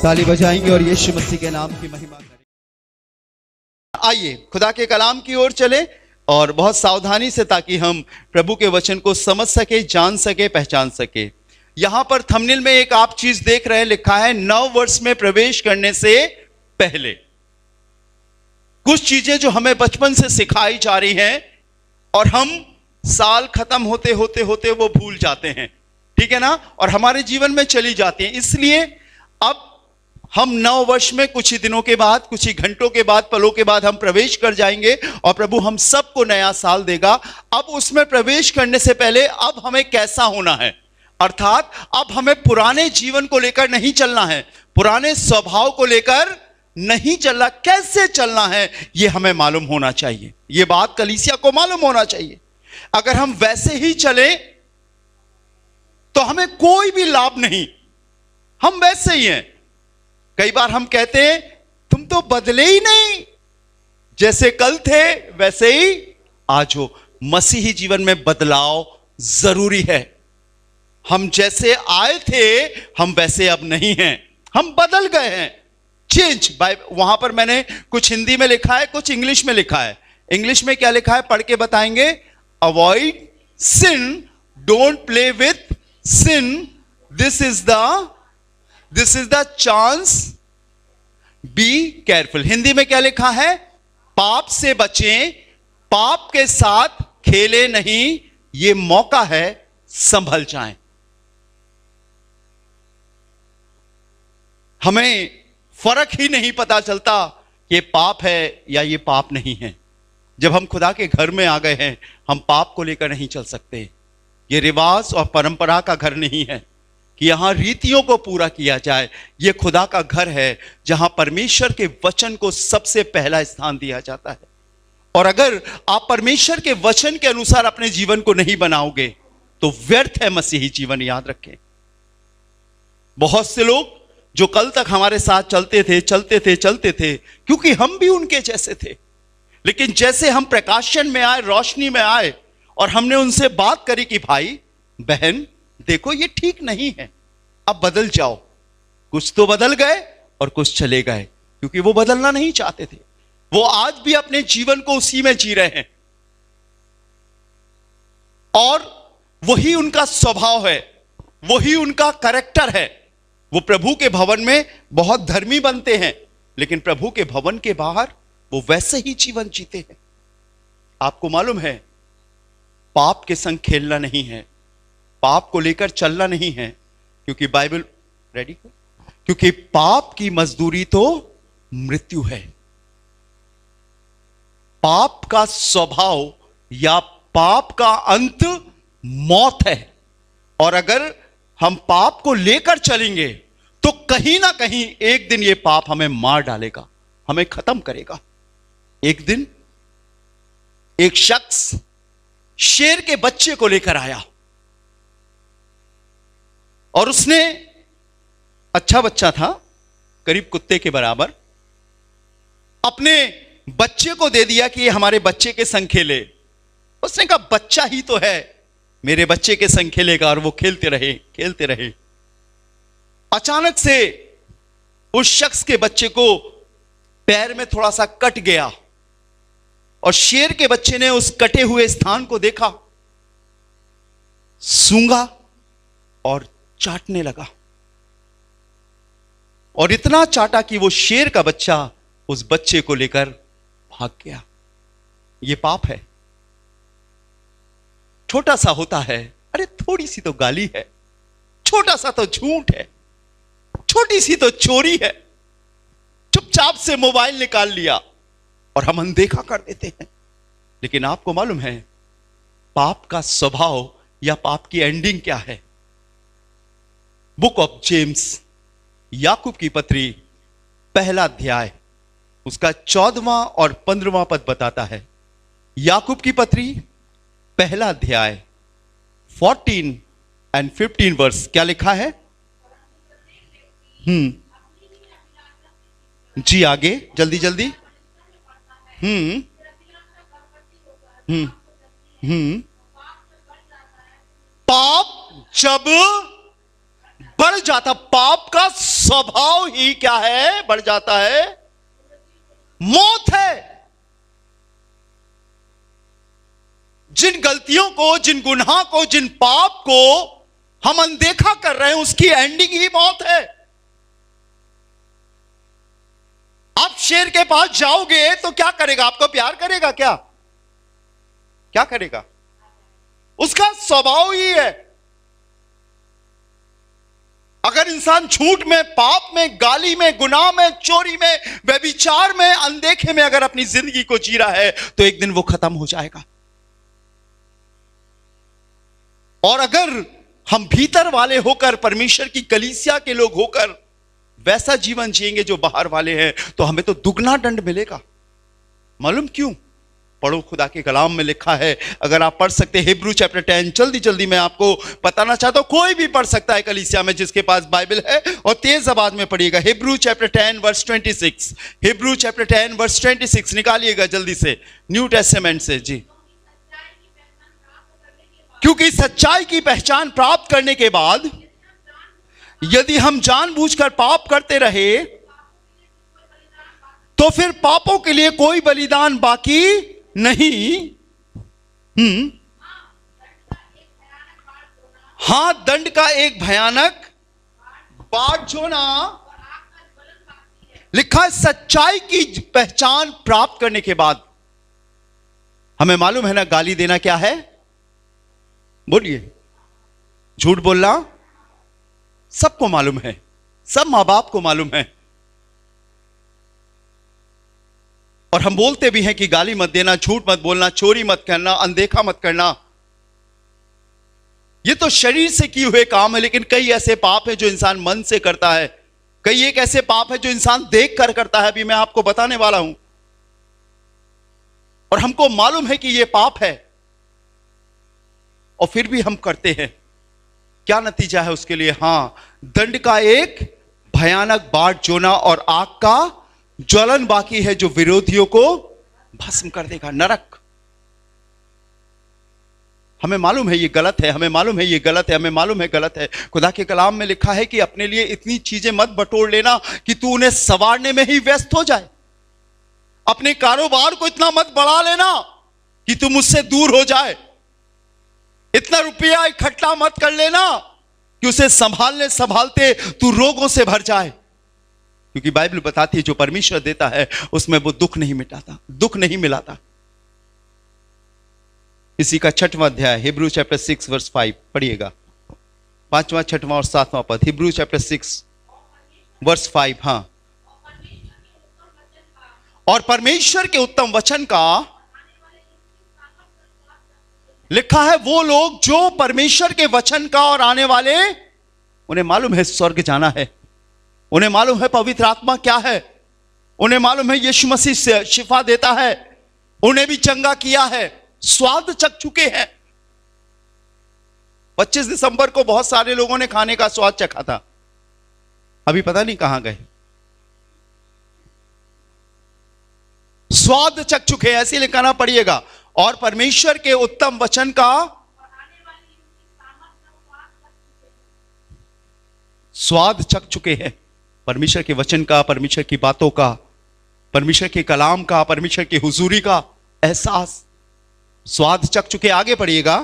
ताली बजाएंगे और यीशु मसीह के नाम की महिमा करेंगे। आइए खुदा के कलाम की ओर चले और बहुत सावधानी से, ताकि हम प्रभु के वचन को समझ सके, जान सके, पहचान सके। यहां पर थंबनेल में एक आप चीज देख रहे हैं, लिखा है नव वर्ष में प्रवेश करने से पहले। कुछ चीजें जो हमें बचपन से सिखाई जा रही हैं और हम साल खत्म होते होते होते वो भूल जाते हैं, ठीक है ना, और हमारे जीवन में चली जाती हैं। इसलिए अब हम नव वर्ष में कुछ ही दिनों के बाद, कुछ ही घंटों के बाद, पलों के बाद हम प्रवेश कर जाएंगे और प्रभु हम सबको नया साल देगा। अब उसमें प्रवेश करने से पहले अब हमें कैसा होना है, अर्थात अब हमें पुराने जीवन को लेकर नहीं चलना है, पुराने स्वभाव को लेकर नहीं चलना, कैसे चलना है यह हमें मालूम होना चाहिए। यह बात कलीसिया को मालूम होना चाहिए। अगर हम वैसे ही चले तो हमें कोई भी लाभ नहीं, हम वैसे ही हैं। कई बार हम कहते हैं तुम तो बदले ही नहीं, जैसे कल थे वैसे ही आज हो। मसीही जीवन में बदलाव जरूरी है। हम जैसे आए थे हम वैसे अब नहीं हैं, हम बदल गए हैं। चेंज बाय, वहां पर मैंने कुछ हिंदी में लिखा है, कुछ इंग्लिश में लिखा है। इंग्लिश में क्या लिखा है पढ़ के बताएंगे। Avoid sin, don't play with sin, this is the chance, be careful. Hindi में क्या लिखा है, पाप से बचें, पाप के साथ खेले नहीं, ये मौका है, संभल जाएं। हमें फर्क ही नहीं पता चलता कि ये पाप है या ये पाप नहीं है। जब हम खुदा के घर में आ गए हैं, हम पाप को लेकर नहीं चल सकते। ये रिवाज और परंपरा का घर नहीं है कि यहां रीतियों को पूरा किया जाए। यह खुदा का घर है जहां परमेश्वर के वचन को सबसे पहला स्थान दिया जाता है। और अगर आप परमेश्वर के वचन के अनुसार अपने जीवन को नहीं बनाओगे तो व्यर्थ है मसीही जीवन, याद रखें। बहुत से लोग जो कल तक हमारे साथ चलते थे क्योंकि हम भी उनके जैसे थे, लेकिन जैसे हम प्रकाशन में आए, रोशनी में आए और हमने उनसे बात करी कि भाई बहन देखो ये ठीक नहीं है, अब बदल जाओ। कुछ तो बदल गए और कुछ चले गए, क्योंकि वो बदलना नहीं चाहते थे। वो आज भी अपने जीवन को उसी में जी रहे हैं और वही उनका स्वभाव है, वही उनका कैरेक्टर है। वो प्रभु के भवन में बहुत धर्मी बनते हैं, लेकिन प्रभु के भवन के बाहर वो वैसे ही जीवन जीते हैं। आपको मालूम है, पाप के संग खेलना नहीं है, पाप को लेकर चलना नहीं है, क्योंकि बाइबल रेडी है, क्योंकि पाप की मजदूरी तो मृत्यु है। पाप का स्वभाव या पाप का अंत मौत है। और अगर हम पाप को लेकर चलेंगे तो कहीं ना कहीं एक दिन यह पाप हमें मार डालेगा, हमें खत्म करेगा। एक दिन एक शख्स शेर के बच्चे को लेकर आया और उसने, अच्छा बच्चा था, करीब कुत्ते के बराबर, अपने बच्चे को दे दिया कि ये हमारे बच्चे के संग खेले। उसने कहा बच्चा ही तो है, मेरे बच्चे के संग खेलेगा। और वो खेलते रहे। अचानक से उस शख्स के बच्चे को पैर में थोड़ा सा कट गया और शेर के बच्चे ने उस कटे हुए स्थान को देखा, सूंघा और चाटने लगा। और इतना चाटा कि वो शेर का बच्चा उस बच्चे को लेकर भाग गया। यह पाप है। छोटा सा होता है, अरे थोड़ी सी तो गाली है, छोटा सा तो झूठ है, छोटी सी तो चोरी है, चुपचाप से मोबाइल निकाल लिया और हम अनदेखा कर देते हैं। लेकिन आपको मालूम है पाप का स्वभाव या पाप की एंडिंग क्या है? बुक ऑफ जेम्स, याकूब की पत्री, पहला अध्याय, उसका 14वां और 15वां पद बताता है। याकूब की पत्री पहला अध्याय 14 एंड 15 वर्स, क्या लिखा है? जी आगे जल्दी जल्दी। पाप जब बढ़ जाता। पाप का स्वभाव ही क्या है? बढ़ जाता है, मौत है। जिन गलतियों को, जिन गुनाह को, जिन पाप को हम अनदेखा कर रहे हैं, उसकी एंडिंग ही मौत है। आप शेर के पास जाओगे तो क्या करेगा? आपको प्यार करेगा? क्या क्या करेगा? उसका स्वभाव ही है। अगर इंसान झूठ में, पाप में, गाली में, गुनाह में, चोरी में, व्यभिचार में, अनदेखे में अगर अपनी जिंदगी को जी रहा है तो एक दिन वो खत्म हो जाएगा। और अगर हम भीतर वाले होकर, परमेश्वर की कलीसिया के लोग होकर वैसा जीवन जिएंगे जो बाहर वाले हैं, तो हमें तो दुगना दंड मिलेगा। मालूम क्यों? पढ़ो, खुदा के कलाम में लिखा है। अगर आप पढ़ सकते हैं हिब्रू चैप्टर 10, जल्दी जल्दी मैं आपको बताना चाहता हूं, कोई भी पढ़ सकता है कलीसिया में जिसके पास बाइबल है, और तेज आवाज में पढ़िएगा। Hebrew chapter 10 verse 26, Hebrew chapter 10 verse 26 निकालिएगा जल्दी से, न्यू टेस्टामेंट से जी। क्योंकि सच्चाई की पहचान प्राप्त करने के बाद यदि हम जानबूझकर पाप करते रहे तो फिर पापों के लिए कोई बलिदान बाकी नहीं। हां, दंड का एक भयानक बाट जोना लिखा है। सच्चाई की पहचान प्राप्त करने के बाद हमें मालूम है ना, गाली देना क्या है? बोलिए, झूठ बोलना सबको मालूम है, सब मां बाप को मालूम है। और हम बोलते भी हैं कि गाली मत देना, झूठ मत बोलना, चोरी मत करना, अनदेखा मत करना। ये तो शरीर से किए हुए काम है, लेकिन कई ऐसे पाप है जो इंसान मन से करता है। कई एक ऐसे पाप है जो इंसान देख कर करता है, अभी मैं आपको बताने वाला हूं। और हमको मालूम है कि ये पाप है और फिर भी हम करते हैं। क्या नतीजा है उसके लिए? हां, दंड का एक भयानक बाट जोना और आग का ज्वलन बाकी है जो विरोधियों को भस्म कर देगा, नरक। हमें मालूम है ये गलत है, हमें मालूम है ये गलत है, हमें मालूम है गलत है। खुदा के कलाम में लिखा है कि अपने लिए इतनी चीजें मत बटोर लेना कि तू उन्हें संवारने में ही व्यस्त हो जाए। अपने कारोबार को इतना मत बढ़ा लेना कि तुम उससे दूर हो जाए। इतना रुपया इकट्ठा मत कर लेना कि उसे संभालने संभालते तू रोगों से भर जाए। क्योंकि बाइबल बताती है जो परमेश्वर देता है उसमें वो दुख नहीं मिटाता, दुख नहीं मिलाता। इसी का 6वां अध्याय हिब्रू चैप्टर 6 वर्स 5 पढ़िएगा, 5वां, 6वां और 7वां पद। Hebrew chapter 6 verse 5। हां, और परमेश्वर के उत्तम वचन का लिखा है वो लोग जो परमेश्वर के वचन का और आने वाले, उन्हें मालूम है स्वर्ग जाना है, उन्हें मालूम है पवित्र आत्मा क्या है, उन्हें मालूम है यीशु मसीह से शिफा देता है, उन्हें भी चंगा किया है, स्वाद चख चुके हैं। 25 दिसंबर को बहुत सारे लोगों ने खाने का स्वाद चखा था, अभी पता नहीं कहां गए। स्वाद चख चुके हैं, ऐसे लिखाना पड़िएगा। और परमेश्वर के उत्तम वचन का स्वाद चख चुके हैं। परमेश्वर के वचन का, परमेश्वर की बातों का, परमेश्वर के कलाम का, परमेश्वर की हुजूरी का एहसास, स्वाद चख चुके। आगे पढ़िएगा,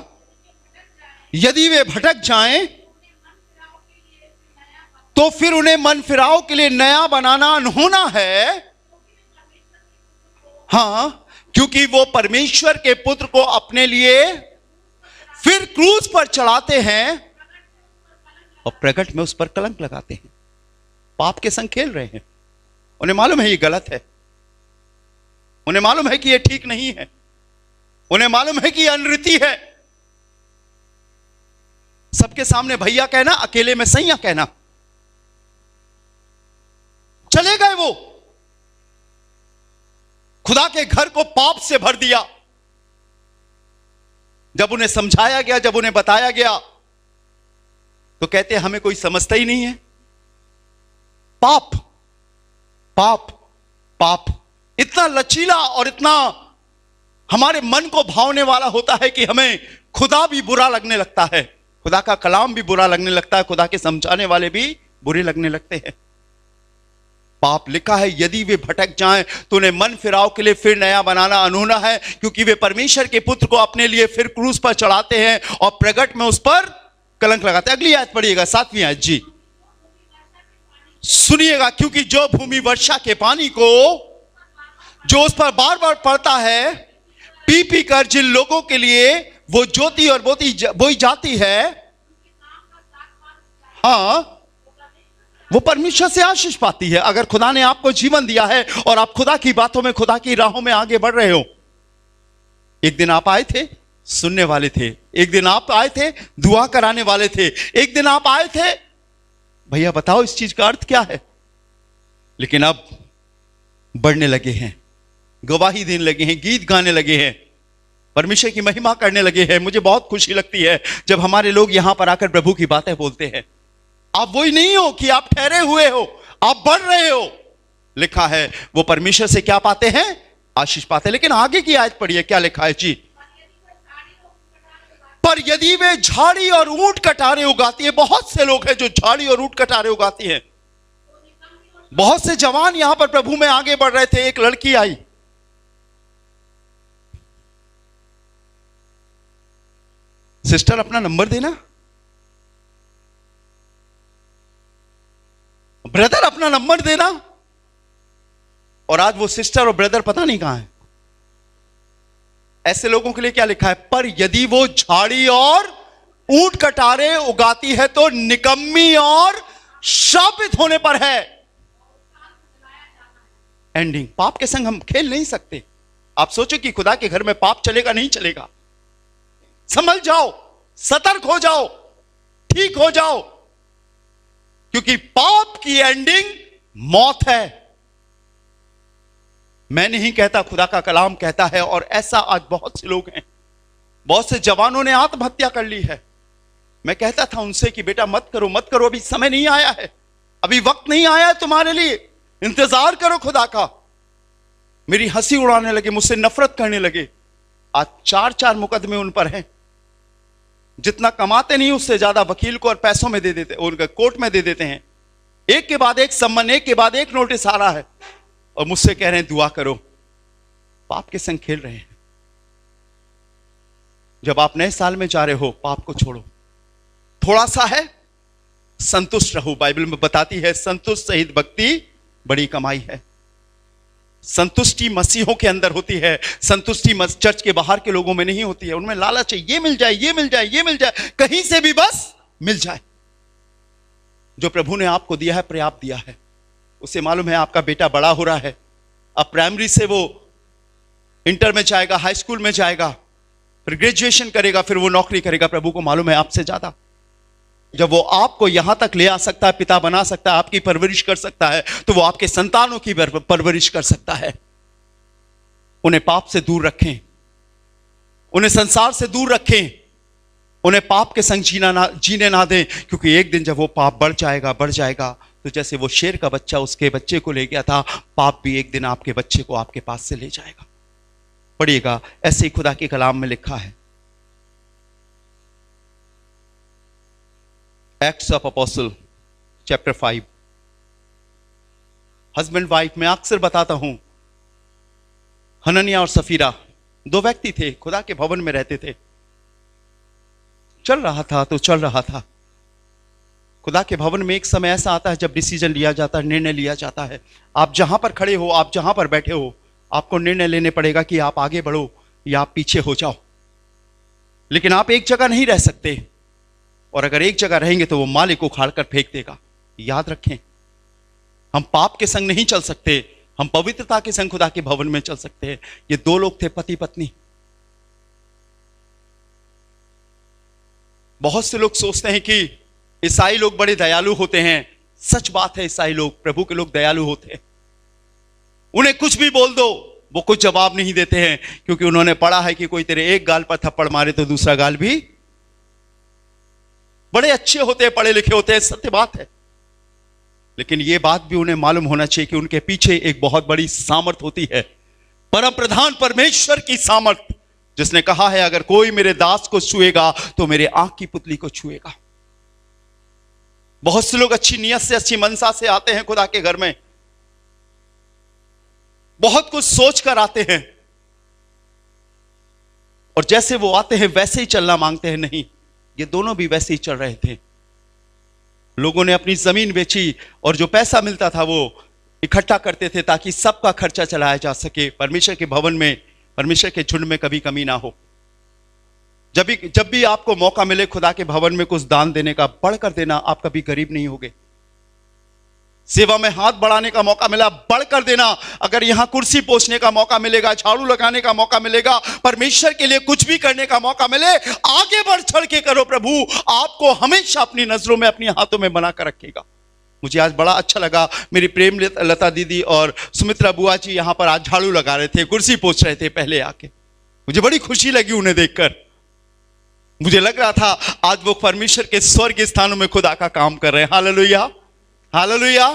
यदि वे भटक जाएं तो फिर उन्हें मन फिराव के लिए नया बनाना अनहोना है। हां, क्योंकि वो परमेश्वर के पुत्र को अपने लिए फिर क्रूस पर चढ़ाते हैं और प्रकट में उस पर कलंक लगाते हैं। पाप के संग खेल रहे हैं। उन्हें मालूम है ये गलत है, उन्हें मालूम है कि ये ठीक नहीं है, उन्हें मालूम है कि ये अनरीति है। सबके सामने भैया कहना, अकेले में सैया कहना। चले गए वो, खुदा के घर को पाप से भर दिया। जब उन्हें समझाया गया, जब उन्हें बताया गया तो कहते हमें कोई समझता ही नहीं है। पाप पाप पाप इतना लचीला और इतना हमारे मन को भावने वाला होता है कि हमें खुदा भी बुरा लगने लगता है। खुदा का कलाम भी बुरा लगने लगता है, खुदा के समझाने वाले भी बुरे लगने लगते हैं। पाप लिखा है, यदि वे भटक जाएं तो उन्हें मन फिराव के लिए फिर नया बनाना अनहोना है, क्योंकि वे परमेश्वर के पुत्र को अपने लिए फिर क्रूस पर चढ़ाते हैं और प्रगट में उस पर कलंक लगाते हैं। अगली आयत पढ़िएगा, 7वीं आयत जी, सुनिएगा। क्योंकि जो भूमि वर्षा के पानी को जो उस पर बार बार पड़ता है, पी पी कर जिन लोगों के लिए वो ज्योति और बोई जाती है, हाँ, वो परमेश्वर से आशीष पाती है। अगर खुदा ने आपको जीवन दिया है और आप खुदा की बातों में, खुदा की राहों में आगे बढ़ रहे हो, एक दिन आप आए थे, सुनने वाले थे, एक दिन आप आए थे, दुआ कराने वाले थे, एक दिन आप आए थे, भैया बताओ इस चीज का अर्थ क्या है, लेकिन अब बढ़ने लगे हैं, गवाही देने लगे हैं, गीत गाने लगे हैं, परमेश्वर की महिमा करने लगे हैं। मुझे बहुत खुशी लगती है जब हमारे लोग यहां पर आकर प्रभु की बातें बोलते हैं। आप वही नहीं हो कि आप ठहरे हुए हो, आप बढ़ रहे हो। लिखा है वो परमेश्वर से क्या पाते हैं, आशीष पाते हैं। लेकिन आगे की आयत पढ़िए, क्या लिखा है जी, पर यदि वे झाड़ी और ऊंट कटारे उगाती है। बहुत से लोग हैं जो झाड़ी और ऊंट कटारे उगाती हैं। बहुत से जवान यहां पर प्रभु में आगे बढ़ रहे थे। एक लड़की आई, सिस्टर अपना नंबर देना, ब्रदर अपना नंबर देना, और आज वो सिस्टर और ब्रदर पता नहीं कहां है। ऐसे लोगों के लिए क्या लिखा है, पर यदि वो झाड़ी और ऊंट कटारे उगाती है तो निकम्मी और शापित होने पर है। एंडिंग, पाप के संग हम खेल नहीं सकते। आप सोचो कि खुदा के घर में पाप चलेगा, नहीं चलेगा। संभल जाओ, सतर्क हो जाओ, ठीक हो जाओ, क्योंकि पाप की एंडिंग मौत है। मैं नहीं कहता, खुदा का कलाम कहता है, और ऐसा आज बहुत से लोग हैं। बहुत से जवानों ने आत्महत्या कर ली है। मैं कहता था उनसे कि बेटा मत करो, मत करो, अभी समय नहीं आया है, अभी वक्त नहीं आया है तुम्हारे लिए, इंतजार करो खुदा का। मेरी हंसी उड़ाने लगे, मुझसे नफरत करने लगे। आज 4-4 मुकदमे उन पर हैं। जितना कमाते नहीं उससे ज्यादा वकील को और पैसों में दे देते, उनका कोर्ट में दे देते हैं। एक के बाद एक सम्मन, एक के बाद एक नोटिस आ रहा है, और मुझसे कह रहे हैं दुआ करो। पाप के संग खेल रहे हैं। जब आप नए साल में जा रहे हो, पाप को छोड़ो। थोड़ा सा है, संतुष्ट रहो। बाइबल में बताती है संतुष्ट सहित भक्ति बड़ी कमाई है। संतुष्टि मसीहों के अंदर होती है, संतुष्टि चर्च के बाहर के लोगों में नहीं होती है। उनमें लालच है, ये मिल जाए, ये मिल जाए, ये मिल जाए, कहीं से भी बस मिल जाए। जो प्रभु ने आपको दिया है, पर्याप्त दिया है। उसे मालूम है आपका बेटा बड़ा हो रहा है, अब प्राइमरी से वो इंटर में जाएगा, हाई स्कूल में जाएगा, फिर ग्रेजुएशन करेगा, फिर वो नौकरी करेगा। प्रभु को मालूम है आपसे ज्यादा। जब वो आपको यहां तक ले आ सकता है, पिता बना सकता है, आपकी परवरिश कर सकता है, तो वो आपके संतानों की परवरिश कर सकता है। उन्हें पाप से दूर रखें, उन्हें संसार से दूर रखें, उन्हें पाप के संग जीने ना दें, क्योंकि एक दिन जब वो पाप बढ़ जाएगा, तो जैसे वो शेर का बच्चा उसके बच्चे को ले गया था, पाप भी एक दिन आपके बच्चे को आपके पास से ले जाएगा। पढ़िएगा, ऐसे ही खुदा के कलाम में लिखा है। Acts of apostle chapter 5। Husband wife, मैं अक्सर बताता हूं, हननिया और सफीरा 2 व्यक्ति थे, खुदा के भवन में रहते थे। चल रहा था तो चल रहा था। खुदा के भवन में एक समय ऐसा आता है जब डिसीजन लिया जाता है, निर्णय लिया जाता है। आप जहां पर खड़े हो, आप जहां पर बैठे हो, आपको निर्णय लेने पड़ेगा कि आप आगे बढ़ो या आप पीछे हो जाओ। लेकिन आप एक जगह नहीं रह सकते, और अगर एक जगह रहेंगे तो वो मालिक उखाड़ कर फेंक देगा। याद रखें, हम पाप के संग नहीं चल सकते, हम पवित्रता के संग खुदा के भवन में चल सकते हैं। ये 2 लोग थे, पति पत्नी। बहुत से लोग सोचते हैं कि ईसाई लोग बड़े दयालु होते हैं। सच बात है, ईसाई लोग, प्रभु के लोग दयालु होते हैं। उन्हें कुछ भी बोल दो, वो कुछ जवाब नहीं देते हैं, क्योंकि उन्होंने पढ़ा है कि कोई तेरे एक गाल पर थप्पड़ मारे तो दूसरा गाल भी। बड़े अच्छे होते हैं, पढ़े लिखे होते हैं, सत्य बात है। लेकिन यह बात भी उन्हें मालूम होना चाहिए कि उनके पीछे एक बहुत बड़ी सामर्थ होती है, परम प्रधान परमेश्वर की सामर्थ, जिसने कहा है अगर कोई मेरे दास को छुएगा तो मेरे आंख की पुतली को छुएगा। बहुत से लोग अच्छी नियत से, अच्छी मनसा से आते हैं खुदा के घर में, बहुत कुछ सोच कर आते हैं, और जैसे वो आते हैं वैसे ही चलना मांगते हैं। नहीं, ये दोनों भी वैसे ही चल रहे थे। लोगों ने अपनी जमीन बेची और जो पैसा मिलता था वो इकट्ठा करते थे ताकि सबका खर्चा चलाया जा सके। परमेश्वर के भवन में, परमेश्वर के झुंड में कभी कमी ना हो। जब भी आपको मौका मिले खुदा के भवन में कुछ दान देने का, बढ़कर देना। आप कभी गरीब नहीं होगे। सेवा में हाथ बढ़ाने का मौका मिला, बढ़कर देना। अगर यहां कुर्सी पोंछने का मौका मिलेगा, झाड़ू लगाने का मौका मिलेगा, परमेश्वर के लिए कुछ भी करने का मौका मिले, आगे बढ़ चढ़ के करो। प्रभु आपको हमेशा अपनी नजरों में, अपने हाथों में बनाकर रखेगा। मुझे आज बड़ा अच्छा लगा, मेरी प्रेम लता दीदी और सुमित्रा बुआ जी यहां पर आज झाड़ू लगा रहे थे, कुर्सी पोंछ रहे थे पहले आके। मुझे बड़ी खुशी लगी उन्हें देखकर। मुझे लग रहा था आज वो परमेश्वर के स्वर्ग स्थानों में खुदा का काम कर रहे हैं। Hallelujah, hallelujah.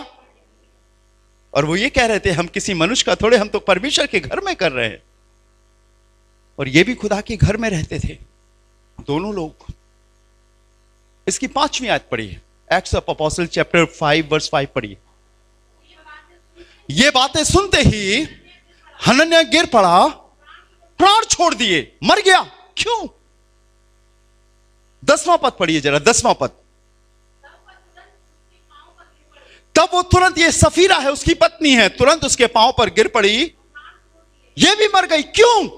और वो ये कह रहे थे हम किसी मनुष्य का थोड़े, हम तो परमेश्वर के घर में कर रहे हैं। और ये भी खुदा के घर में रहते थे दोनों लोग। इसकी 5वीं आयत पढ़िए, Acts of apostle chapter 5 verse 5 पढ़िए। ये बातें सुनते ही हनन्याह गिर पड़ा, प्राण छोड़ दिए, मर गया। क्यों? 10वां पद पढ़िए जरा, 10वां पद। तब वो तुरंत, ये सफीरा है उसकी पत्नी है, तुरंत उसके पांव पर गिर पड़ी, ये भी मर गई। क्यों?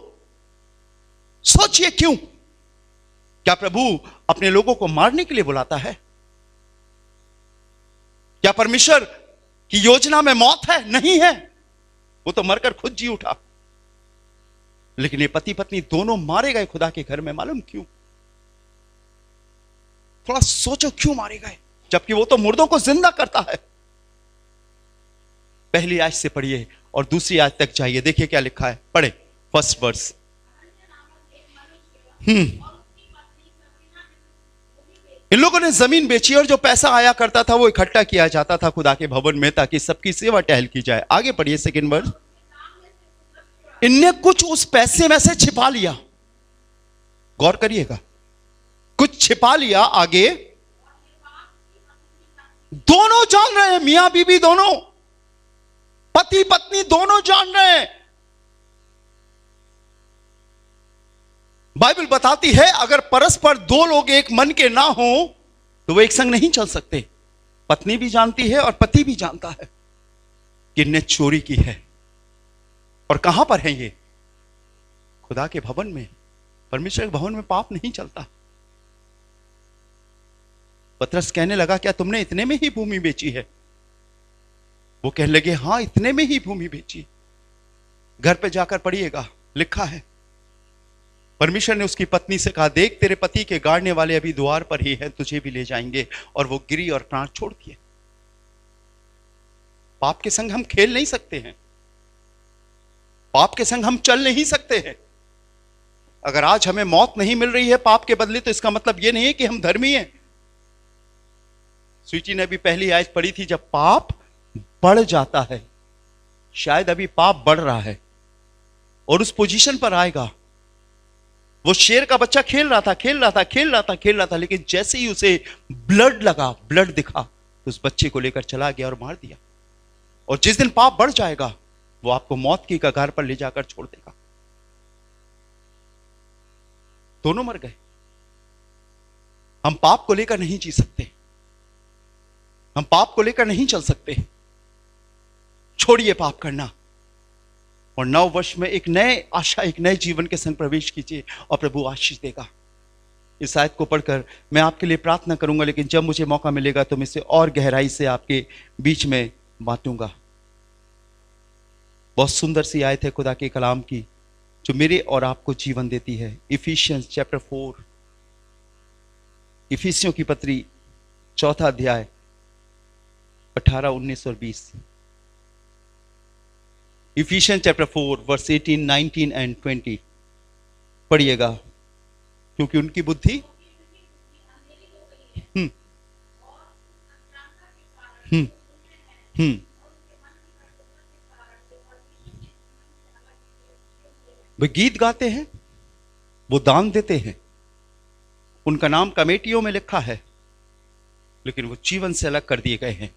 सोचिए क्यों? क्या प्रभु अपने लोगों को मारने के लिए बुलाता है? क्या परमेश्वर की योजना में मौत है? नहीं है, वो तो मरकर खुद जी उठा। लेकिन ये पति पत्नी दोनों मारे गए खुदा के घर में। मालूम क्यों? थोड़ा सोचो क्यों मारे गए, जबकि वो तो मुर्दों को जिंदा करता है। पहली आयत से पढ़िए और दूसरी आयत तक जाइए, देखिए क्या लिखा है। पढ़े फर्स्ट वर्स। इन लोगों ने जमीन बेची और जो पैसा आया करता था वो इकट्ठा किया जाता था खुदा के भवन में ताकि सबकी सेवा टहल की जाए। आगे पढ़िए सेकंड वर्स। इनने कुछ उस पैसे में से छिपा लिया, गौर करिएगा, कुछ छिपा लिया। आगे दोनों जान रहे हैं, मियां बीबी दोनों, पति पत्नी दोनों जान रहे हैं। बाइबल बताती है अगर परस्पर दो लोग एक मन के ना हो तो वो एक संग नहीं चल सकते। पत्नी भी जानती है और पति भी जानता है कि इनने चोरी की है। और कहां पर है ये? खुदा के भवन में। परमेश्वर के भवन में पाप नहीं चलता। पतरस कहने लगा क्या तुमने इतने में ही भूमि बेची है? वो कहने लगे हां, इतने में ही भूमि बेची। घर पे जाकर पढ़िएगा, लिखा है परमेश्वर ने उसकी पत्नी से कहा देख तेरे पति के गाड़ने वाले अभी द्वार पर ही हैं, तुझे भी ले जाएंगे। और वो गिरी और प्राण छोड़ दिए। पाप के संग हम खेल नहीं सकते हैं, पाप के संग हम चल नहीं सकते हैं। अगर आज हमें मौत नहीं मिल रही है पाप के बदले तो इसका मतलब यह नहीं है कि हम धर्मी हैं। स्वीटी ने भी पहली आयत पढ़ी थी, जब पाप बढ़ जाता है, शायद अभी पाप बढ़ रहा है और उस पोजीशन पर आएगा। वो शेर का बच्चा खेल रहा था, लेकिन जैसे ही उसे ब्लड लगा, ब्लड दिखा तो उस बच्चे को लेकर चला गया और मार दिया। और जिस दिन पाप बढ़ जाएगा वो आपको मौत की कगार पर ले जाकर छोड़ देगा। दोनों मर गए। हम पाप को लेकर नहीं जी सकते, हम पाप को लेकर नहीं चल सकते। छोड़िए पाप करना और नव वर्ष में एक नए आशा, एक नए जीवन के संग प्रवेश कीजिए और प्रभु आशीष देगा। इस आयत को पढ़कर मैं आपके लिए प्रार्थना करूंगा, लेकिन जब मुझे मौका मिलेगा तो मैं इसे और गहराई से आपके बीच में बांटूंगा। बहुत सुंदर सी आयत है खुदा के कलाम की जो मेरे और आपको जीवन देती है। इफिशियंस चैप्टर 4, इफिसियों की पत्री 4 अध्याय 18, 19 और 20। इफिशियंस चैप्टर 4 वर्स 18, 19 एंड 20 पढ़िएगा। क्योंकि उनकी बुद्धि वे गीत गाते हैं, वो दान देते हैं, उनका नाम कमेटियों में लिखा है, लेकिन वो जीवन से अलग कर दिए गए हैं।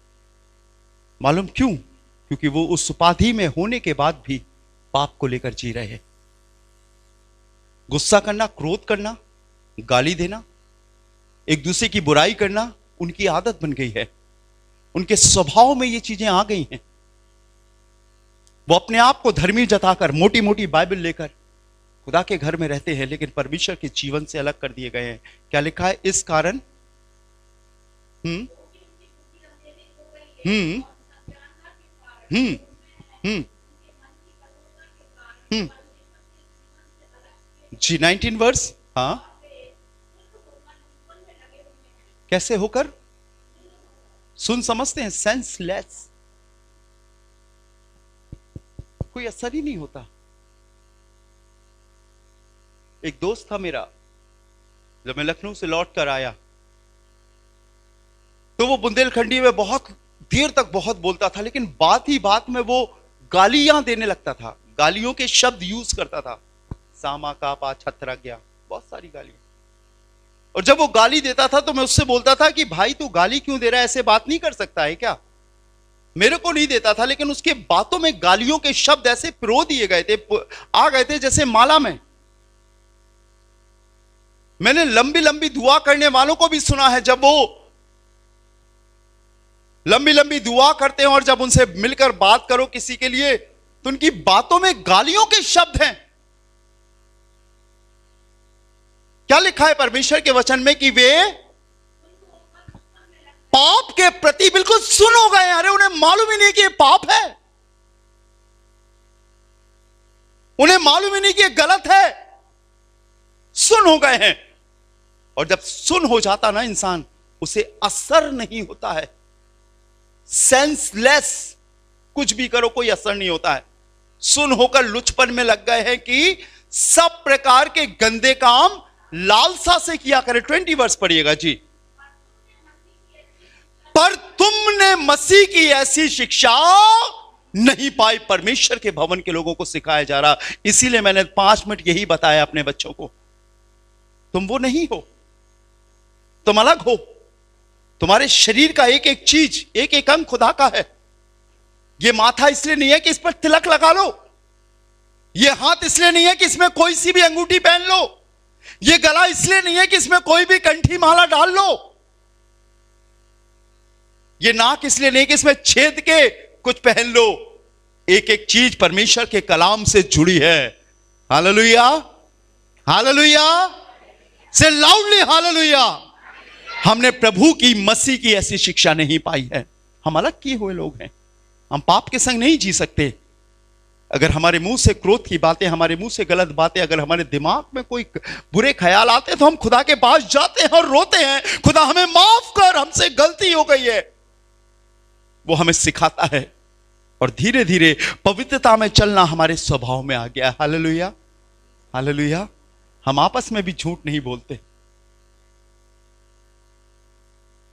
मालूम क्यों? क्योंकि वो उस उपाधि में होने के बाद भी पाप को लेकर जी रहे हैं। गुस्सा करना, क्रोध करना, गाली देना, एक दूसरे की बुराई करना उनकी आदत बन गई है, उनके स्वभाव में ये चीजें आ गई हैं। वो अपने आप को धर्मी जताकर मोटी मोटी बाइबल लेकर खुदा के घर में रहते हैं, लेकिन परमेश्वर के जीवन से अलग कर दिए गए हैं। क्या लिखा है? इस कारण हम्म हम्म हम्म हम्म हम्म जी 19 वर्स। हाँ, कैसे होकर? सुन समझते हैं, सेंसलेस, कोई असर ही नहीं होता। एक दोस्त था मेरा, जब मैं लखनऊ से लौट कर आया तो वो बुंदेलखंडी में बहुत देर तक बहुत बोलता था, लेकिन बात ही बात में वो गालियां देने लगता था, गालियों के शब्द यूज करता था। सामा कापा छतरा गया, बहुत सारी गालियां। और जब वो गाली देता था तो मैं उससे बोलता था कि भाई तू गाली क्यों दे रहा है, ऐसे बात नहीं कर सकता है क्या? मेरे को नहीं देता था, लेकिन उसके बातों में गालियों के शब्द ऐसे पिरो दिए गए थे, आ गए थे जैसे माला में। मैंने लंबी लंबी दुआ करने वालों को भी सुना है, जब वो लंबी लंबी दुआ करते हैं और जब उनसे मिलकर बात करो किसी के लिए तो उनकी बातों में गालियों के शब्द हैं। क्या लिखा है परमेश्वर के वचन में कि वे पाप के प्रति बिल्कुल सुन हो गए। अरे उन्हें मालूम ही नहीं कि ये पाप है, उन्हें मालूम ही नहीं कि ये गलत है, सुन हो गए हैं। और जब सुन हो जाता ना इंसान, उसे असर नहीं होता है, सेंसलेस, कुछ भी करो कोई असर नहीं होता है। सुन होकर लुचपन में लग गए हैं कि सब प्रकार के गंदे काम लालसा से किया करे। 20 वर्ष पढ़िएगा जी। पर तुमने मसीह की ऐसी शिक्षा नहीं पाई। परमेश्वर के भवन के लोगों को सिखाया जा रहा, इसीलिए मैंने 5 मिनट यही बताया अपने बच्चों को, तुम वो नहीं हो, तुम अलग हो। तुम्हारे शरीर का एक एक चीज, एक एक अंग खुदा का है। ये माथा इसलिए नहीं है कि इस पर तिलक लगा लो, ये हाथ इसलिए नहीं है कि इसमें कोई सी भी अंगूठी पहन लो, ये गला इसलिए नहीं है कि इसमें कोई भी कंठी माला डाल लो, ये नाक इसलिए नहीं कि इसमें छेद के कुछ पहन लो। एक एक चीज परमेश्वर के कलाम से जुड़ी है। हालेलुया, हालेलुया, से लाउडली हालेलुया। हमने प्रभु की, मसीह की ऐसी शिक्षा नहीं पाई है। हम अलग किए हुए लोग हैं, हम पाप के संग नहीं जी सकते। अगर हमारे मुंह से क्रोध की बातें, हमारे मुंह से गलत बातें, अगर हमारे दिमाग में कोई बुरे ख्याल आते हैं तो हम खुदा के पास जाते हैं और रोते हैं, खुदा हमें माफ कर, हमसे गलती हो गई है। वो हमें सिखाता है और धीरे धीरे पवित्रता में चलना हमारे स्वभाव में आ गया। Hallelujah, hallelujah. हम आपस में भी झूठ नहीं बोलते,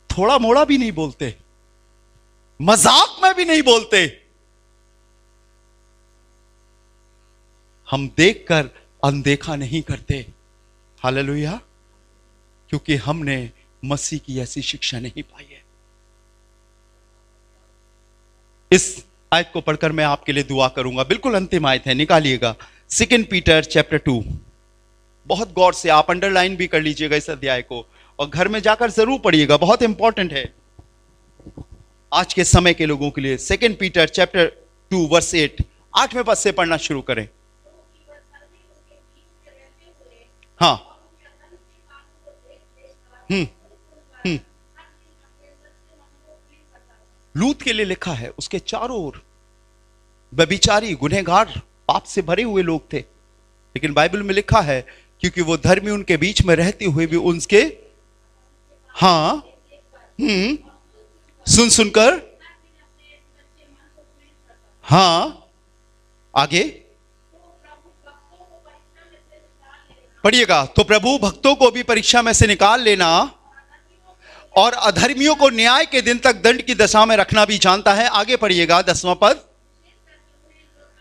थोड़ा मोड़ा भी नहीं बोलते, मजाक में भी नहीं बोलते। हम देखकर अनदेखा नहीं करते। हालेलुया, क्योंकि हमने मसीह की ऐसी शिक्षा नहीं पाई है। इस आयत को पढ़कर मैं आपके लिए दुआ करूंगा। बिल्कुल अंतिम आयत है, निकालिएगा 2 पीटर चैप्टर 2। बहुत गौर से आप अंडरलाइन भी कर लीजिएगा इस अध्याय को और घर में जाकर जरूर पढ़िएगा, बहुत इंपॉर्टेंट है आज के समय के लोगों के लिए। 2 पीटर चैप्टर 2 वर्स 8, 8वें पद से पढ़ना शुरू करें। हाँ, लूत के लिए लिखा है, उसके चारों ओर व्यभिचारी, गुनहगार, पाप से भरे हुए लोग थे, लेकिन बाइबल में लिखा है क्योंकि वो धर्मी उनके बीच में रहते हुए भी उनके, हाँ, सुन सुनकर, हाँ, आगे पढ़िएगा। तो प्रभु भक्तों को भी परीक्षा में से निकाल लेना और अधर्मियों को न्याय के दिन तक दंड की दशा में रखना भी जानता है। आगे पढ़िएगा 10वां पद।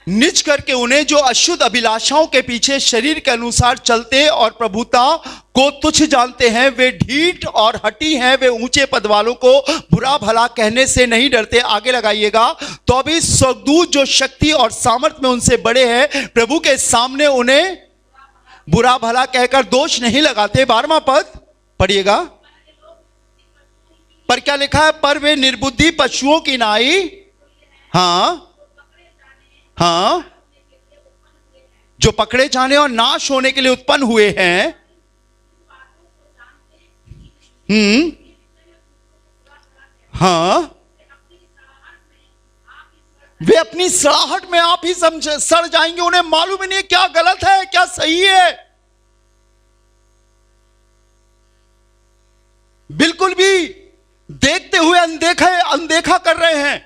निज करके उन्हें जो अशुद्ध अभिलाषाओं के पीछे शरीर के अनुसार चलते और प्रभुता को तुच्छ जानते हैं, वे ढीठ और हठी हैं, वे ऊंचे पद वालों को बुरा भला कहने से नहीं डरते। आगे लगाइएगा, तो अभी स्वर्गदूत जो शक्ति और सामर्थ में उनसे बड़े हैं, प्रभु के सामने उन्हें बुरा भला कहकर दोष नहीं लगाते। 12वां पद पढ़िएगा, पर क्या लिखा है, पर वे निर्बुद्धि पशुओं की नाई, हाँ हाँ, जो पकड़े जाने और नाश होने के लिए उत्पन्न हुए हैं, हाँ, वे अपनी सड़ाहट में आप ही सड़ जाएंगे। उन्हें मालूम ही नहीं क्या गलत है क्या सही है, बिल्कुल भी देखते हुए अनदेखा कर रहे हैं।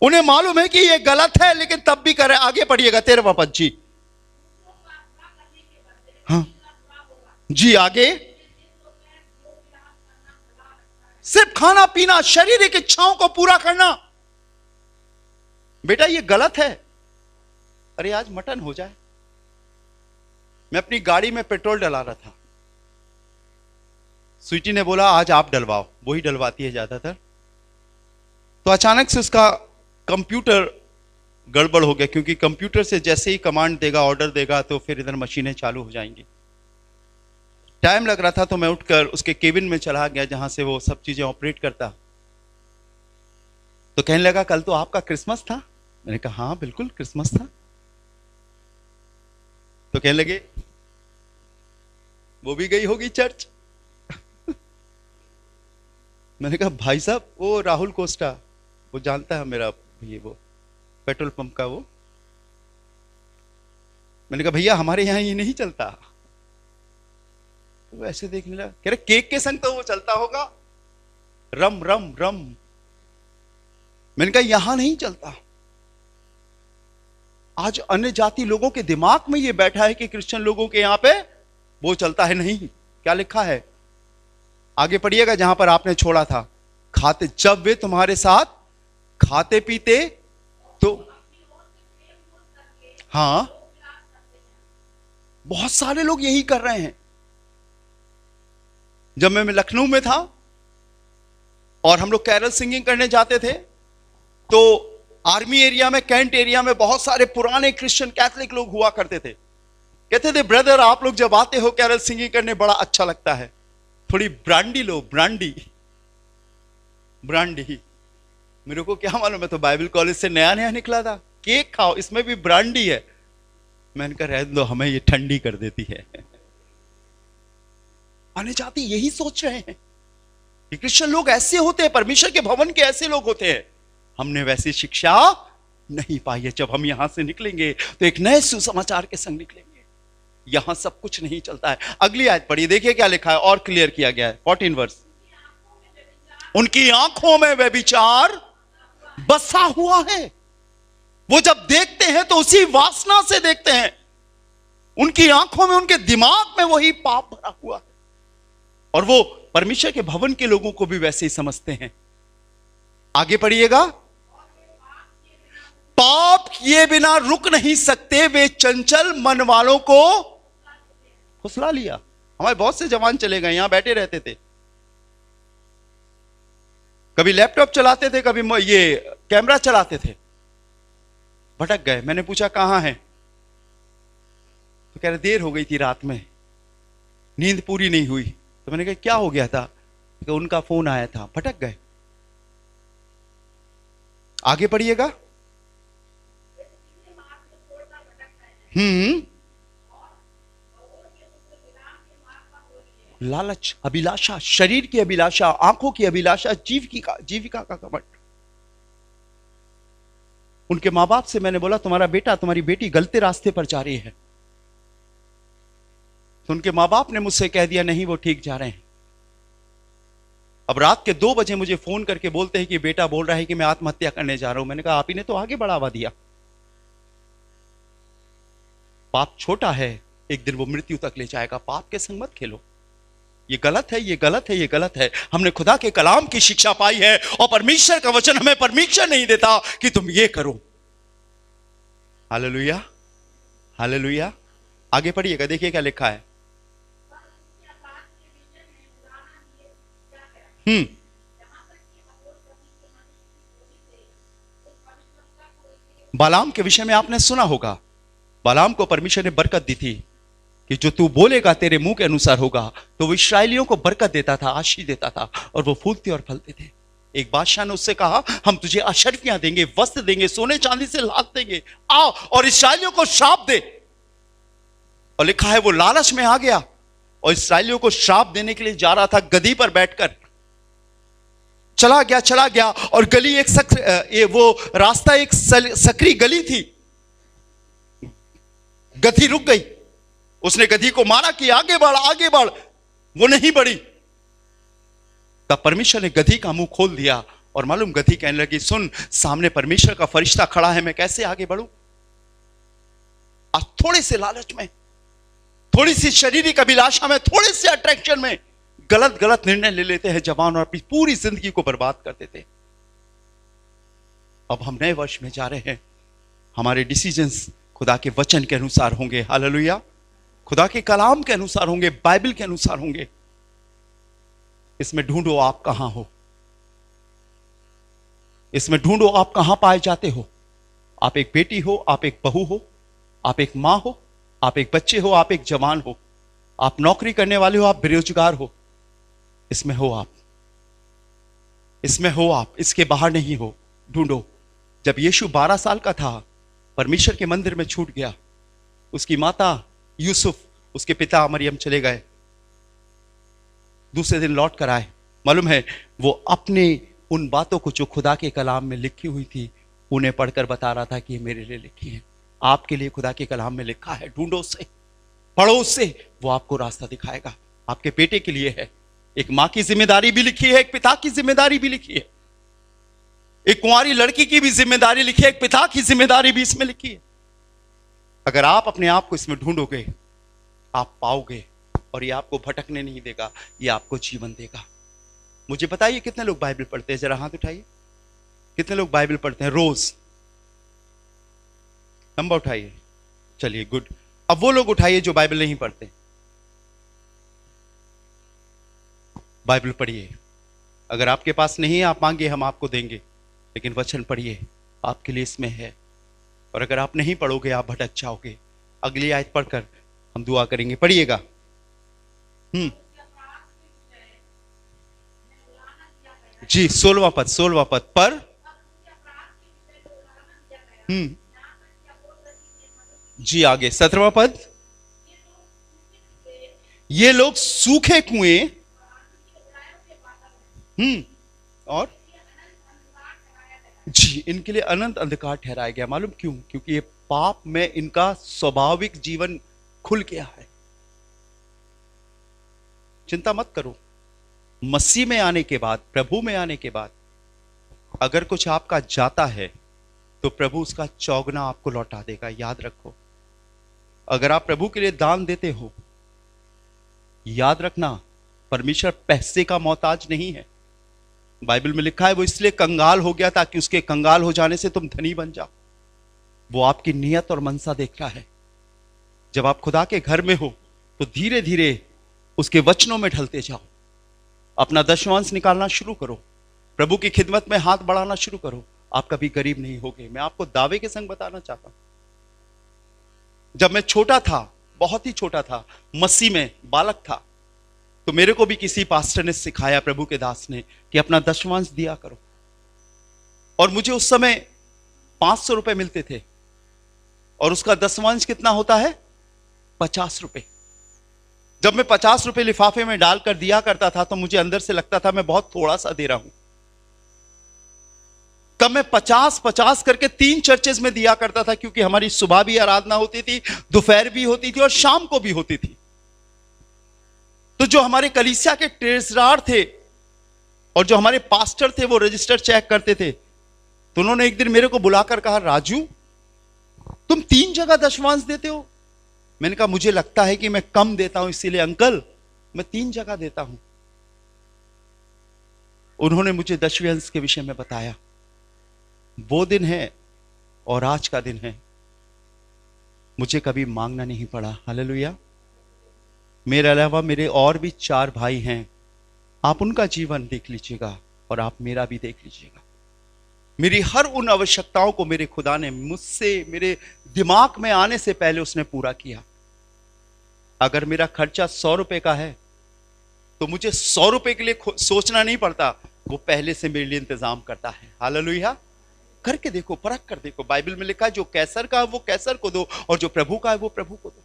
उन्हें मालूम है कि यह गलत है, लेकिन तब भी कर रहे हैं। आगे पढ़िएगा 13वां पद जी, हाँ जी, आगे, सिर्फ खाना पीना, शारीरिक इच्छाओं को पूरा करना। बेटा ये गलत है। अरे आज मटन हो जाए। मैं अपनी गाड़ी में पेट्रोल डला रहा था, स्वीटी ने बोला आज आप डलवाओ, वही डलवाती है ज्यादातर। तो अचानक से उसका कंप्यूटर गड़बड़ हो गया, क्योंकि कंप्यूटर से जैसे ही कमांड देगा, ऑर्डर देगा, तो फिर इधर मशीनें चालू हो जाएंगी। टाइम लग रहा था, तो मैं उठकर उसके केबिन में चला गया जहां से वो सब चीजें ऑपरेट करता। तो कहने लगा कल तो आपका क्रिसमस था। मैंने कहा हाँ बिल्कुल क्रिसमस था। तो कहने लगे वो भी गई होगी चर्च। मैंने कहा भाई साहब वो राहुल कोस्टा, वो जानता है मेरा, ये वो पेट्रोल पंप का वो। मैंने कहा भैया हमारे यहां ये नहीं चलता। तो ऐसे देखने लगा, कह रहे केक के संग तो वो चलता होगा, रम रम रम। मैंने कहा यहां नहीं चलता। आज अन्य जाति लोगों के दिमाग में ये बैठा है कि क्रिश्चियन लोगों के यहां पे वो चलता है। नहीं, क्या लिखा है आगे पढ़िएगा, जहां पर आपने छोड़ा था। खाते, जब वे तुम्हारे साथ खाते पीते तो, हाँ बहुत सारे लोग यही कर रहे हैं। जब मैं लखनऊ में था और हम लोग कैरल सिंगिंग करने जाते थे, तो आर्मी एरिया में, कैंट एरिया में बहुत सारे पुराने क्रिश्चियन कैथलिक लोग हुआ करते थे। कहते थे ब्रदर आप लोग जब आते हो कैरल सिंगिंग करने बड़ा अच्छा लगता है, थोड़ी ब्रांडी लो, ब्रांडी ब्रांडी। मेरे को क्या मालूम, मैं तो बाइबल कॉलेज से नया नया निकला था। केक खाओ, इसमें भी ब्रांडी है। मैंने कहा रहने दो, हमें ये ठंडी कर देती है। अन्य जाति यही सोच रहे हैं कि क्रिश्चियन लोग ऐसे होते हैं, परमेश्वर के भवन के ऐसे लोग होते हैं। हमने वैसी शिक्षा नहीं पाई है। जब हम यहां से निकलेंगे तो एक नए सुसमाचार के संग निकलेंगे। यहां सब कुछ नहीं चलता है। अगली आयत पढ़िए, देखिए क्या लिखा है और क्लियर किया गया है। 14 वर्स, उनकी आंखों में व्यभिचार बसा हुआ है। वो जब देखते हैं तो उसी वासना से देखते हैं। उनकी आंखों में, उनके दिमाग में वही पाप भरा हुआ है, और वो परमेश्वर के भवन के लोगों को भी वैसे ही समझते हैं। आगे पढ़िएगा, पाप किए बिना रुक नहीं सकते, वे चंचल मन वालों को फुसला लिया। हमारे बहुत से जवान चले गए, यहां बैठे रहते थे, कभी लैपटॉप चलाते थे, कभी ये कैमरा चलाते थे, भटक गए। मैंने पूछा कहां है, तो कह रहे देर हो गई थी, रात में नींद पूरी नहीं हुई। तो मैंने कहा क्या हो गया था, कि उनका फोन आया था, भटक गए। आगे पढ़िएगा, लालच, अभिलाषा, शरीर की अभिलाषा, आंखों की अभिलाषा, जीविका का घमंड। उनके मां बाप से मैंने बोला तुम्हारा बेटा, तुम्हारी बेटी गलते रास्ते पर जा रही है। तो उनके मां बाप ने मुझसे कह दिया नहीं वो ठीक जा रहे हैं। अब रात के 2 बजे मुझे फोन करके बोलते हैं कि बेटा बोल रहा है कि मैं आत्महत्या करने जा रहा हूं। मैंने कहा आप ही ने तो आगे बढ़ावा दिया। पाप छोटा है, एक दिन वो मृत्यु तक ले जाएगा। पाप के संग मत खेलो। ये गलत है, ये गलत है, ये गलत है। हमने खुदा के कलाम की शिक्षा पाई है और परमेश्वर का वचन हमें परमिशन नहीं देता कि तुम ये करो। Hallelujah, hallelujah. आगे पढ़िएगा, देखिए क्या लिखा है। बालाम के विषय में आपने सुना होगा, बालाम को परमेश्वर ने बरकत दी थी कि जो तू बोलेगा तेरे मुंह के अनुसार होगा। तो वो इस्राएलियों को बरकत देता था, आशीष देता था, और वो फूलते और फलते थे। एक बादशाह ने उससे कहा, हम तुझे अशर्फियां देंगे, वस्त्र देंगे, सोने चांदी से लाद देंगे, आओ और इस्राएलियों को श्राप दे। और लिखा है वो लालच में आ गया और इस्राएलियों को श्राप देने के लिए जा रहा था। गधी पर बैठकर चला गया और गली वो रास्ता एक सकरी गली थी। गधी रुक गई, उसने गधी को मारा कि आगे बढ़, आगे बढ़। वो नहीं बढ़ी। तब परमेश्वर ने गधी का मुंह खोल दिया और मालूम, गधी कहने लगी, सुन, सामने परमेश्वर का फरिश्ता खड़ा है, मैं कैसे आगे बढ़ूं? आज थोड़े से लालच में, थोड़ी सी शारीरिक अभिलाषा में, थोड़े से अट्रैक्शन में गलत गलत निर्णय ले लेते हैं जवान और अपनी पूरी जिंदगी को बर्बाद कर देते हैं। अब हम नए वर्ष में जा रहे हैं, हमारे डिसीजंस खुदा के वचन के अनुसार होंगे। हालेलुया, खुदा के कलाम के अनुसार होंगे, बाइबल के अनुसार होंगे। इसमें ढूंढो आप कहां हो, इसमें ढूंढो आप कहां पाए जाते हो। आप एक बेटी हो, आप एक बहू हो, आप एक मां हो, आप एक बच्चे हो, आप एक जवान हो, आप नौकरी करने वाले हो, आप बेरोजगार हो। इसमें हो आप, इसमें हो आप, इसके बाहर नहीं हो। ढूंढो। जब यीशु 12 साल का था, परमेश्वर के मंदिर में छूट गया। उसकी माता यूसुफ, उसके पिता मरियम चले गए, दूसरे दिन लौट कर आए। मालूम है, वो अपने उन बातों को जो खुदा के कलाम में लिखी हुई थी, उन्हें पढ़कर बता रहा था कि ये मेरे लिए लिखी है, आपके लिए खुदा के कलाम में लिखा है। ढूंढो उससे, पढ़ो उससे, वो आपको रास्ता दिखाएगा। आपके बेटे के लिए है। एक मां की जिम्मेदारी भी लिखी है, एक पिता की जिम्मेदारी भी लिखी है। एक कुंवारी लड़की की भी जिम्मेदारी लिखी है, एक पिता की जिम्मेदारी भी इसमें लिखी है। अगर आप अपने आप को इसमें ढूंढोगे, आप पाओगे, और ये आपको भटकने नहीं देगा, ये आपको जीवन देगा। मुझे बताइए, कितने लोग बाइबल पढ़ते हैं? जरा हाथ उठाइए। कितने लोग बाइबल पढ़ते हैं रोज? नंबर उठाइए। चलिए, गुड। अब वो लोग उठाइए जो बाइबल नहीं पढ़ते। बाइबल पढ़िए। अगर आपके पास नहीं है, आप मांगिए, हम आपको देंगे। लेकिन वचन पढ़िए, आपके लिए इसमें है। और अगर आप नहीं पढ़ोगे, आप भटक जाओगे। अगली आयत पढ़कर हम दुआ करेंगे। पढ़िएगा। जी, 16वां पद पर। जी, आगे 17वां पद। ये लोग सूखे कुएं, और जी, इनके लिए अनंत अंधकार ठहराया गया। मालूम क्यों? क्योंकि ये पाप में इनका स्वाभाविक जीवन खुल गया है। चिंता मत करो, मसीह में आने के बाद, प्रभु में आने के बाद, अगर कुछ आपका जाता है तो प्रभु उसका चौगुना आपको लौटा देगा। याद रखो, अगर आप प्रभु के लिए दान देते हो, याद रखना, परमेश्वर पैसे का मोहताज नहीं है। बाइबल में लिखा है, वो इसलिए कंगाल हो गया ताकि उसके कंगाल हो जाने से तुम धनी बन जाओ। वो आपकी नियत और मनसा देख रहा है। जब आप खुदा के घर में हो तो धीरे धीरे उसके वचनों में ढलते जाओ। अपना दशमांश निकालना शुरू करो, प्रभु की खिदमत में हाथ बढ़ाना शुरू करो। आप कभी गरीब नहीं होगे। मैं आपको दावे के संग बताना चाहता हूं, जब मैं छोटा था, बहुत ही छोटा था, मसीह में बालक था, तो मेरे को भी किसी पास्टर ने सिखाया, प्रभु के दास ने, कि अपना दशमांश दिया करो। और मुझे उस समय 500 रुपए मिलते थे, और उसका दशमांश कितना होता है? 50 रुपए। जब मैं 50 रुपए लिफाफे में डालकर दिया करता था, तो मुझे अंदर से लगता था मैं बहुत थोड़ा सा दे रहा हूं। तब मैं 50-50 करके 3 चर्चेस में दिया करता था, क्योंकि हमारी सुबह भी आराधना होती थी, दोपहर भी होती थी और शाम को भी होती थी। तो जो हमारे कलीसिया के ट्रेजरार थे और जो हमारे पास्टर थे, वो रजिस्टर चेक करते थे। तो उन्होंने एक दिन मेरे को बुलाकर कहा, राजू, तुम 3 जगह दशमांश देते हो। मैंने कहा, मुझे लगता है कि मैं कम देता हूं, इसीलिए अंकल मैं 3 जगह देता हूं। उन्होंने मुझे 10वें अंश के विषय में बताया। वो दिन है और आज का दिन है, मुझे कभी मांगना नहीं पड़ा। हालेलुया। मेरे अलावा मेरे और भी 4 भाई हैं, आप उनका जीवन देख लीजिएगा और आप मेरा भी देख लीजिएगा। मेरी हर उन आवश्यकताओं को मेरे खुदा ने मुझसे, मेरे दिमाग में आने से पहले उसने पूरा किया। अगर मेरा खर्चा 100 रुपए का है तो मुझे 100 रुपए के लिए सोचना नहीं पड़ता, वो पहले से मेरे लिए इंतजाम करता है। हालेलुया। करके देखो, परख कर देखो। बाइबल में लिखा है जो कैसर का है वो कैसर को दो और जो प्रभु का है वो प्रभु को दो।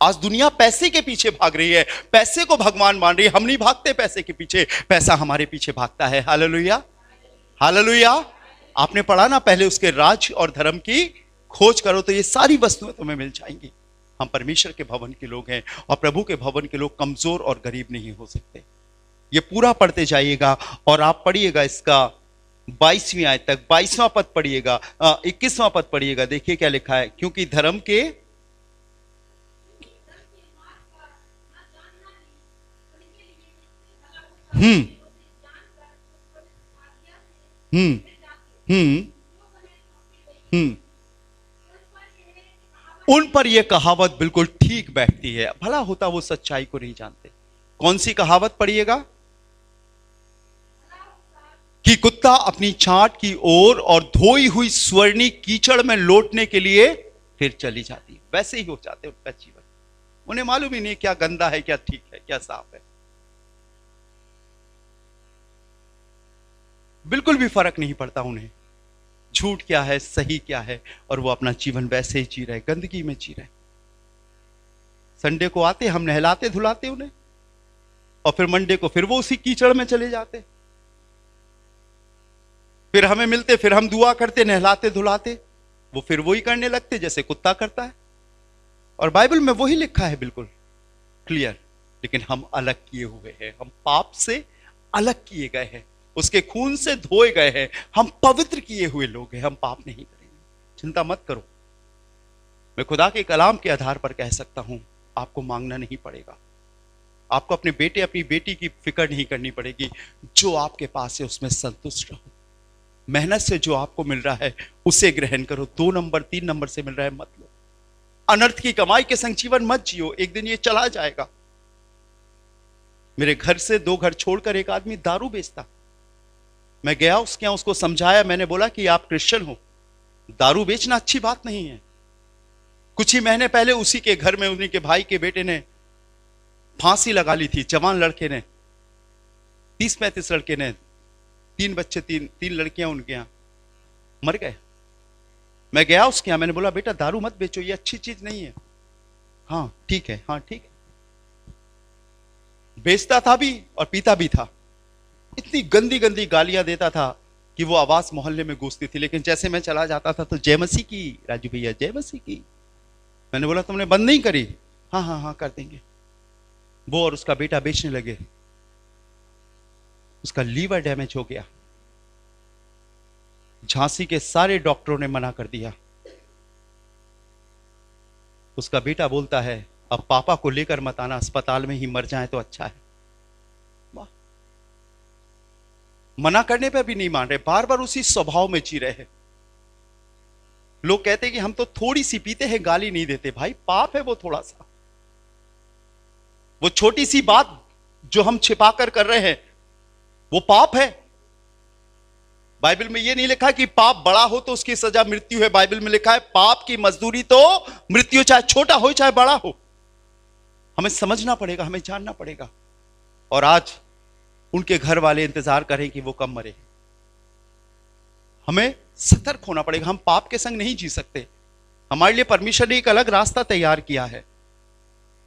आज दुनिया पैसे के पीछे भाग रही है, पैसे को भगवान मान रही है। हम नहीं भागते पैसे के पीछे, पैसा हमारे पीछे भागता है। Hallelujah, hallelujah. आपने पढ़ा ना, पहले उसके राज और धर्म की खोज करो तो ये सारी वस्तुएं तुम्हें मिल जाएंगी। हम परमेश्वर के भवन के लोग हैं और प्रभु के भवन के लोग कमजोर और गरीब नहीं हो सकते। ये पूरा पढ़ते जाइएगा और आप पढ़िएगा इसका 22वीं आयत तक। 22वां पद पढ़िएगा, 21वां पद पढ़िएगा। देखिए क्या लिखा है, क्योंकि धर्म के हम्म हम्म हम्म हम्म उन पर यह कहावत बिल्कुल ठीक बैठती है, भला होता वो सच्चाई को नहीं जानते। कौन सी कहावत पढ़िएगा? कि कुत्ता अपनी छांट की ओर और धोई हुई स्वर्णी कीचड़ में लौटने के लिए फिर चली जाती। वैसे ही हो जाते उनका जीवन। उन्हें मालूम ही नहीं क्या गंदा है, क्या ठीक है, क्या साफ है। बिल्कुल भी फर्क नहीं पड़ता उन्हें झूठ क्या है, सही क्या है, और वो अपना जीवन वैसे ही जी रहे, गंदगी में जी रहे। संडे को आते, हम नहलाते धुलाते उन्हें, और फिर मंडे को फिर वो उसी कीचड़ में चले जाते। फिर हमें मिलते, फिर हम दुआ करते, नहलाते धुलाते, वो फिर वही करने लगते जैसे कुत्ता करता है। और बाइबल में वही लिखा है बिल्कुल क्लियर। लेकिन हम अलग किए हुए हैं, हम पाप से अलग किए गए हैं, उसके खून से धोए गए हैं, हम पवित्र किए हुए लोग हैं, हम पाप नहीं करेंगे। चिंता मत करो। मैं खुदा के कलाम के आधार पर कह सकता हूं, आपको मांगना नहीं पड़ेगा। आपको अपने बेटे अपनी बेटी की फिक्र नहीं करनी पड़ेगी। जो आपके पास है उसमें संतुष्ट रहो। मेहनत से जो आपको मिल रहा है उसे ग्रहण करो। 2 नंबर 3 नंबर से मिल रहा है मत लो। अनर्थ की कमाई के संग जीवन मत जियो, एक दिन ये चला जाएगा। मेरे घर से 2 घर छोड़कर एक आदमी दारू बेचता। मैं गया उसके यहां, उसको समझाया। मैंने बोला कि आप क्रिश्चियन हो, दारू बेचना अच्छी बात नहीं है। कुछ ही महीने पहले उसी के घर में उन्हीं के भाई के बेटे ने फांसी लगा ली थी। जवान लड़के ने, 30-35 लड़के ने, 3 बच्चे, 3 लड़कियां उनके यहां, मर गए। मैं गया उसके यहां, मैंने बोला बेटा दारू मत बेचो, ये अच्छी चीज नहीं है। हाँ ठीक है, हाँ ठीक है। बेचता था भी और पीता भी था। इतनी गंदी गंदी गालियां देता था कि वो आवाज मोहल्ले में गूंजती थी। लेकिन जैसे मैं चला जाता था तो जय मसीह की राजू भैया, जय मसीह की। मैंने बोला तुमने बंद नहीं करी? हाँ हाँ हाँ कर देंगे। वो और उसका बेटा बेचने लगे। उसका लीवर डैमेज हो गया। झांसी के सारे डॉक्टरों ने मना कर दिया। उसका बेटा बोलता है अब पापा को लेकर मत आना, अस्पताल में ही मर जाए तो अच्छा है। वाह, मना करने पर भी नहीं मान रहे, बार बार उसी स्वभाव में जी रहे हैं। लोग कहते हैं कि हम तो थोड़ी सी पीते हैं, गाली नहीं देते। भाई पाप है वो थोड़ा सा, वो छोटी सी बात जो हम छिपाकर कर रहे हैं वो पाप है। बाइबल में यह नहीं लिखा कि पाप बड़ा हो तो उसकी सजा मृत्यु है। बाइबल में लिखा है पाप की मजदूरी तो मृत्यु, चाहे छोटा हो चाहे बड़ा हो। हमें समझना पड़ेगा, हमें जानना पड़ेगा। और आज उनके घर वाले इंतजार करें कि वो कब मरे। हमें सतर्क होना पड़ेगा। हम पाप के संग नहीं जी सकते। हमारे लिए परमेश्वर ने एक अलग रास्ता तैयार किया है।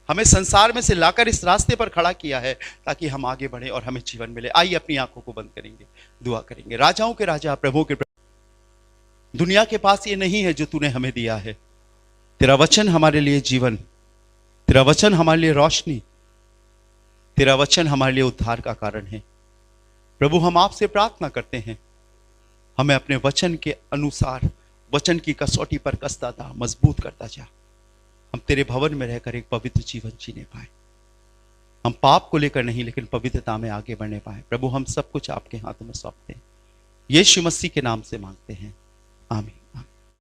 हमें संसार में से लाकर इस रास्ते पर खड़ा किया है ताकि हम आगे बढ़े और हमें जीवन मिले। आइए अपनी आंखों को बंद करेंगे, दुआ करेंगे। राजाओं के राजा, प्रभु के प्रभु, दुनिया के पास ये नहीं है जो तूने हमें दिया है। तेरा वचन हमारे लिए जीवन, तेरा वचन हमारे लिए रोशनी, तेरा वचन हमारे लिए उद्धार का कारण है। प्रभु हम आपसे प्रार्थना करते हैं, हमें अपने वचन के अनुसार वचन की कसौटी पर कसता जा, मजबूत करता जा। हम तेरे भवन में रहकर एक पवित्र जीवन जीने पाए। हम पाप को लेकर नहीं लेकिन पवित्रता में आगे बढ़ने पाए। प्रभु हम सब कुछ आपके हाथों में सौंपते हैं, यीशु मसीह के नाम से मांगते हैं, आमीन।